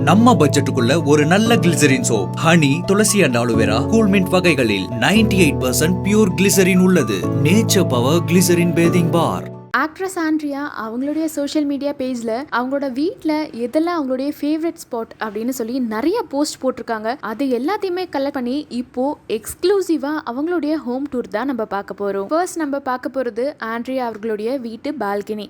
நம்ம பட்ஜெட்டுக்குள்ள ஒரு நல்ல glycerin soap. Honey, tulsi and aloe vera, cool mint வகைகளில் 98% பியூர் கிளிசரின் உள்ளது. Nature Power glycerin bathing bar. Actress Andrea அவங்களுடைய சோஷியல் மீடியா பேஜில் அவங்களோட வீட்டில் எதெல்லாம் அவங்களுடைய ஃபேவரட் ஸ்பாட் அப்படின்னு சொல்லி நிறைய போஸ்ட் போட்டிருக்காங்க. அது எல்லாத்தையுமே கலெக்ட் பண்ணி இப்போ எக்ஸ்க்ளூசிவாக அவங்களுடைய ஹோம் டூர் தான் நம்ம பார்க்க போகிறோம். ஃபர்ஸ்ட் நம்ம பார்க்க போகிறது ஆண்ட்ரியா அவர்களுடைய வீட்டு பால்கனி.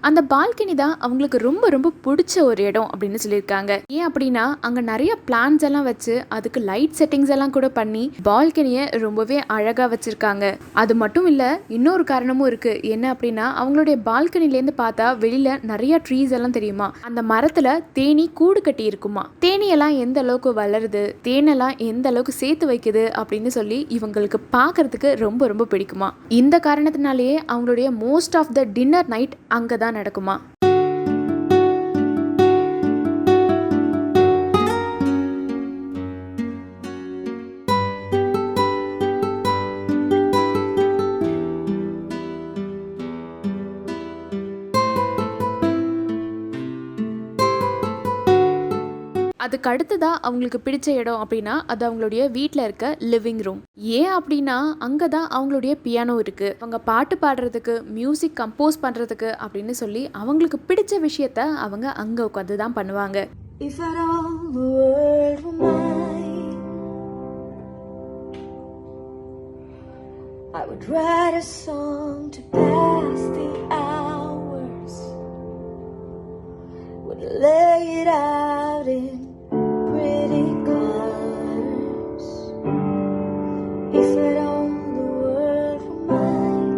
அந்த பால்கனி தான் அவங்களுக்கு ரொம்ப ரொம்ப பிடிச்ச ஒரு இடம் அப்படின்னு சொல்லியிருக்காங்க. ஏன் அப்படின்னா அங்கே நிறைய பிளான்ஸ் எல்லாம் வச்சு அதுக்கு லைட் செட்டிங்ஸ் எல்லாம் கூட பண்ணி பால்கனியை ரொம்பவே அழகாக வச்சிருக்காங்க. அது மட்டும் இல்லை, இன்னொரு காரணமும் இருக்கு. என்ன அப்படின்னா அவங்களுடைய பால்கனிலேருந்து பார்த்தா வெளியில நிறைய ட்ரீஸ் எல்லாம் தெரியுமா, அந்த மரத்துல தேனி கூடு கட்டி இருக்குமா, தேனியெல்லாம் எந்த அளவுக்கு வளருது, தேனெல்லாம் எந்த அளவுக்கு சேர்த்து வைக்குது அப்படின்னு சொல்லி இவங்களுக்கு பார்க்கறதுக்கு ரொம்ப ரொம்ப பிடிக்குமா. இந்த காரணத்தினாலேயே அவங்களுடைய most of the dinner night அங்கே தான் நடக்குமா. அதுக்கு அடுத்ததா அவங்களுக்கு பிடிச்ச இடம் அப்படின்னா அது அவங்களுடைய வீட்டில் இருக்க லிவிங் ரூம். ஏன் அப்படின்னா அங்கே தான் அவங்களுடைய பியானோ இருக்கு. அவங்க பாட்டு பாடுறதுக்கு, மியூசிக் கம்போஸ் பண்றதுக்கு அப்படின்னு சொல்லி அவங்களுக்கு பிடிச்ச விஷயத்த அவங்க அங்கே உட்காந்து தான் பண்ணுவாங்க. I would write a song to pass the hours, would lay it out in pretty colors. If at all the world were mine.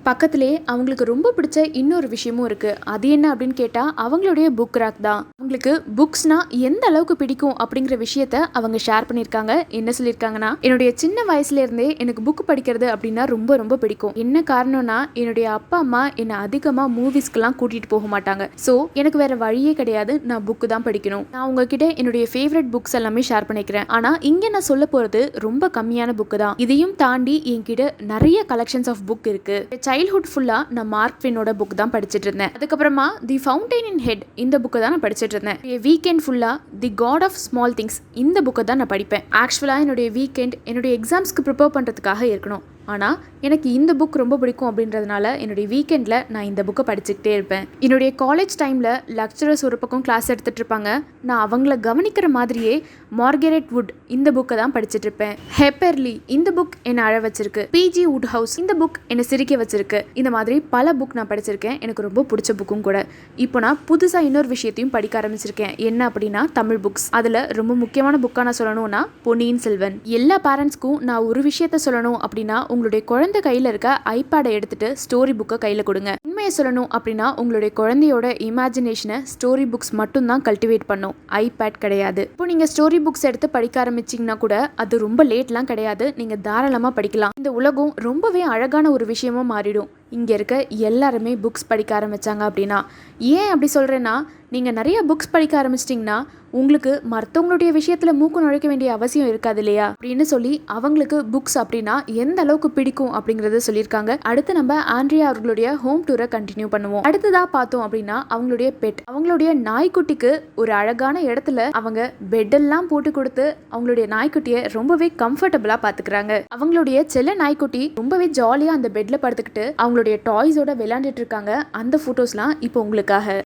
பக்கத்திலே அவங்களுக்கு ரொம்ப பிடிச்ச இன்னொரு விஷயமும் இருக்கு. அது என்ன அப்படின்னு கேட்டா அவங்களுடைய புக் ராக் தான். அவங்களுக்கு புக்ஸ்னா எந்த அளவுக்கு பிடிக்கும் அப்படிங்கிற விஷயத்த அவங்க ஷேர் பண்ணியிருக்காங்க. என்ன சொல்லியிருக்காங்கன்னா, என்னுடைய சின்ன வயசுல இருந்தே எனக்கு புக் படிக்கிறது அப்படின்னா ரொம்ப ரொம்ப பிடிக்கும். என்ன காரணம்னா என்னுடைய அப்பா அம்மா என்னை அதிகமா மூவிஸ்க்கெல்லாம் கூட்டிட்டு போக மாட்டாங்க. ஸோ எனக்கு வேற வழியே கிடையாது, நான் புக்கு தான் படிக்கணும். நான் உங்ககிட்ட என்னுடைய ஃபேவரட் புக்ஸ் எல்லாமே ஷேர் பண்ணிக்கிறேன். ஆனா இங்க நான் சொல்ல போறது ரொம்ப கம்மியான புக்கு தான். இதையும் தாண்டி என்கிட்ட நிறைய கலெக்ஷன்ஸ் ஆஃப் புக் இருக்கு. சைல்ட்ஹுட் ஃபுல்லா நான் மார்க் ட்வைனோட புக் தான் படிச்சுட்டு இருந்தேன். அதுக்கப்புறமா தி ஃபவுண்டைன் இன் ஹெட் இந்த புக்கை தான் நான் படிச்சுட்டு இருந்தேன். வீக்கெண்ட் ஃபுல்லா தி காட் ஆஃப் ஸ்மால் திங்ஸ் இந்த புக்கை தான் நான் படிப்பேன். ஆக்சுவலா என்னுடைய வீக்கெண்ட் என்னுடைய எக்ஸாம்ஸ்க்கு ப்ரிப்பேர் பண்றதுக்காக இருக்கணும். ஆனால் எனக்கு இந்த புக் ரொம்ப பிடிக்கும் அப்படின்றதுனால என்னுடைய வீக்கெண்டில் நான் இந்த புக்கை படிச்சுக்கிட்டே இருப்பேன். என்னுடைய காலேஜ் டைமில் லெக்சரர்ஸ் ஒரு பக்கம் கிளாஸ் எடுத்துகிட்டு இருப்பாங்க. நான் அவங்கள கவனிக்கிற மாதிரியே மார்கரெட் வுட் இந்த புக்கை தான் படிச்சுட்டு இருப்பேன். ஹெப்பர்லி இந்த புக் என்னை அழ வச்சிருக்கு. பிஜி வுட் ஹவுஸ் இந்த புக் என்னை சிரிக்க வச்சிருக்கு. இந்த மாதிரி பல புக் நான் படிச்சிருக்கேன். எனக்கு ரொம்ப பிடிச்ச புக்கும் கூட. இப்போ நான் புதுசாக இன்னொரு விஷயத்தையும் படிக்க ஆரம்பிச்சிருக்கேன். என்ன அப்படின்னா தமிழ் புக்ஸ். அதில் ரொம்ப முக்கியமான புக்காக நான் சொல்லணும்னா பொன்னியின் செல்வன். எல்லா பேரண்ட்ஸ்க்கும் நான் ஒரு விஷயத்த சொல்லணும் அப்படின்னா, உங்களுடைய குழந்தை கையில் இருக்க ஐபேடை எடுத்துட்டு ஸ்டோரி புக்கை கையில் கொடுங்க. உண்மையை சொல்லணும் அப்படின்னா உங்களுடைய குழந்தையோட இமேஜினேஷனை ஸ்டோரி புக்ஸ் மட்டும் தான் கல்டிவேட் பண்ணும், ஐபேட் கிடையாது. இப்போ நீங்க ஸ்டோரி புக்ஸ் எடுத்து படிக்க ஆரம்பிச்சிங்கன்னா கூட அது ரொம்ப லேட்லாம் கிடையாது, நீங்க தாராளமாக படிக்கலாம். இந்த உலகம் ரொம்பவே அழகான ஒரு விஷயமா மாறிடும் இங்கே இருக்க எல்லாருமே புக்ஸ் படிக்க ஆரம்பித்தாங்க அப்படின்னா. ஏன் அப்படி சொல்கிறேன்னா, நீங்கள் நிறைய புக்ஸ் படிக்க ஆரம்பிச்சிட்டிங்கன்னா உங்களுக்கு மற்றவங்களுடைய விஷயத்தில் மூக்கு நுழைக்க வேண்டிய அவசியம் இருக்காது இல்லையா அப்படின்னு சொல்லி அவங்களுக்கு புக்ஸ் அப்படின்னா எந்த அளவுக்கு பிடிக்கும் அப்படிங்கிறத சொல்லியிருக்காங்க. அடுத்து நம்ம ஆண்ட்ரியா அவர்களுடைய ஹோம் டூரை கண்டினியூ பண்ணுவோம். அடுத்ததாக பார்த்தோம் அப்படின்னா அவங்களுடைய பெட், அவங்களுடைய நாய்க்குட்டிக்கு ஒரு அழகான இடத்துல அவங்க பெட்டெல்லாம் போட்டு கொடுத்து அவங்களுடைய நாய்க்குட்டியை ரொம்பவே கம்ஃபர்டபுளாக பார்த்துக்கிறாங்க. அவங்களுடைய செல்ல நாய்க்குட்டி ரொம்பவே ஜாலியாக அந்த பெட்டில் படுத்துக்கிட்டு அவங்களுடைய டாய்ஸோட விளையாண்டுட்டு இருக்காங்க. அந்த ஃபோட்டோஸ்லாம் இப்போ உங்களுக்காக.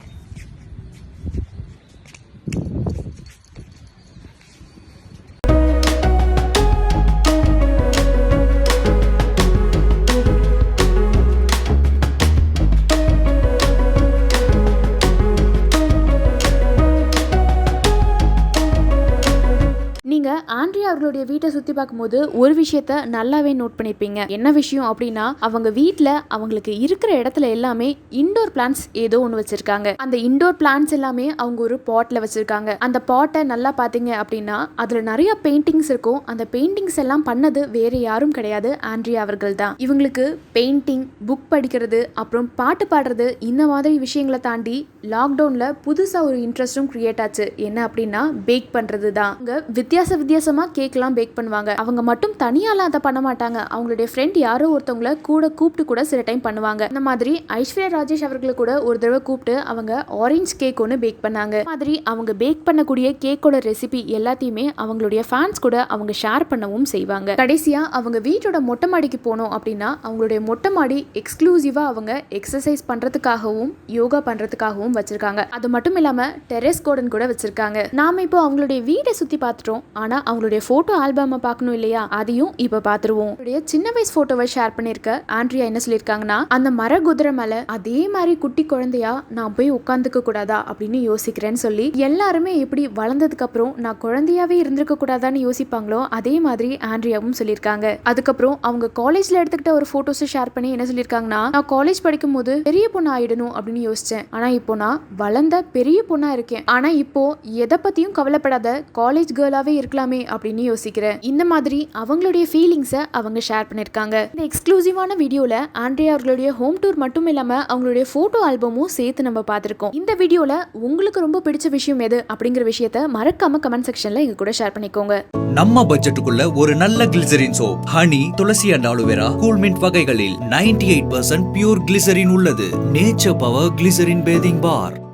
நீங்கள் ஆண்ட்ரியா அவர்களுடைய வீட்டை சுற்றி பார்க்கும்போது ஒரு விஷயத்த நல்லாவே நோட் பண்ணியிருப்பீங்க. என்ன விஷயம் அப்படின்னா அவங்க வீட்டில் அவங்களுக்கு இருக்கிற இடத்துல எல்லாமே இண்டோர் பிளான்ஸ் ஏதோ ஒன்று வச்சுருக்காங்க. அந்த இண்டோர் பிளான்ஸ் எல்லாமே அவங்க ஒரு பாட்டில் வச்சுருக்காங்க. அந்த பாட்டை நல்லா பார்த்தீங்க அப்படின்னா அதில் நிறைய பெயிண்டிங்ஸ் இருக்கும். அந்த பெயிண்டிங்ஸ் எல்லாம் பண்ணது வேறு யாரும் கிடையாது, ஆண்ட்ரியா அவர்கள் தான். இவங்களுக்கு பெயிண்டிங், புக் படிக்கிறது, அப்புறம் பாட்டு பாடுறது இந்த மாதிரி விஷயங்களை தாண்டி லாக்டவுனில் புதுசாக ஒரு இன்ட்ரெஸ்ட்டும் கிரியேட் ஆச்சு. என்ன அப்படின்னா பேக் பண்ணுறது தான். அவங்க வித்தியாசமாக கேக் கேக்லாம் பேக் பண்ணுவாங்க. அவங்க மட்டும் தனியாலாம் அதை பண்ண மாட்டாங்க. அவங்களுடைய ஃப்ரெண்ட் யாரோ ஒருத்தவங்கள கூட கூப்பிட்டு கூட சில டைம் பண்ணுவாங்க. இந்த மாதிரி ஐஸ்வர்யா ராஜேஷ் அவர்களை கூட ஒரு தடவை கூப்பிட்டு அவங்க ஆரஞ்சு கேக் ஒன்று பேக் பண்ணாங்க. மாதிரி அவங்க பேக் பண்ணக்கூடிய கேக்கோட ரெசிபி எல்லாத்தையுமே அவங்களுடைய ஃபேன்ஸ் கூட அவங்க ஷேர் பண்ணவும் செய்வாங்க. கடைசியா அவங்க வீட்டோட மொட்டை மாடிக்கு போனோம் அப்படின்னா அவங்களுடைய மொட்டை மாடி எக்ஸ்க்ளூசிவா அவங்க எக்ஸசைஸ் பண்றதுக்காகவும் யோகா பண்றதுக்காகவும் வச்சிருக்காங்க. அது மட்டும் இல்லாம டெரஸ் கார்டன் கூட வச்சிருக்காங்க. நாம இப்போ அவங்களுடைய வீட்டை சுத்தி பார்த்துட்டோம். ஆனா அவங்களுடைய போட்டோ ஆல்பம் பார்க்கணும் இல்லையா, அதையும் இப்ப பாத்துருவோம். சின்ன வயசு போட்டோவை ஷேர் பண்ணிருக்க ஆண்ட்ரியா என்ன சொல்லிருக்காங்கன்னா, அந்த மர குதிரை மேல அதே மாதிரி குட்டி குழந்தையா நான் போய் உட்கார்ந்துக்க கூடாதா அப்படின்னு யோசிக்கிறேன்னு சொல்லி, எல்லாருமே எப்படி வளர்ந்ததுக்கு அப்புறம் நான் குழந்தையாவே இருந்திருக்க கூடாதான்னு யோசிப்பாங்களோ அதே மாதிரி ஆண்ட்ரியாவும் சொல்லியிருக்காங்க. அதுக்கப்புறம் அவங்க காலேஜ்ல எடுத்துக்கிட்ட ஒரு போட்டோஸ் ஷேர் பண்ணி என்ன சொல்லியிருக்காங்கன்னா, நான் காலேஜ் படிக்கும் போது பெரிய பொண்ணு ஆயிடணும் அப்படின்னு யோசிச்சேன். ஆனா இப்போ நான் வளர்ந்த பெரிய பொண்ணா இருக்கேன். ஆனா இப்போ எதை பத்தியும் கவலைப்படாத காலேஜ் கேர்ளாவே இருக்கலாமே அப்படின்னு யோசிக்கிறேன். இந்த மாதிரி அவங்களுடைய ஃபீலிங்ஸை அவங்க ஷேர் பண்ணிருக்காங்க. இந்த எக்ஸ்க்ளூசிவான வீடியோல ஆண்ட்ரியா அவர்களுடைய ஹோம் டூர் மட்டும் இல்லாம அவங்களுடைய போட்டோ ஆல்பமும் சேர்த்து நம்ம பார்த்திருக்கோம். இந்த வீடியோல உங்களுக்கு ரொம்ப பிடிச்ச விஷயம் எது அப்படிங்கிற விஷயத்தை மறக்காம கமெண்ட் செக்ஷன்ல எங்க கூட ஷேர் பண்ணிக்கோங்க. நம்ம பட்ஜெட்டுக்குள்ள ஒரு நல்ல glycerin soap honey, tulsi and aloe vera, cool mint வகைகளில் 98% பியூர் கிளிசரின் உள்ளது. நேச்சர் பவர் கிளிசரின் பேதிங் பார்.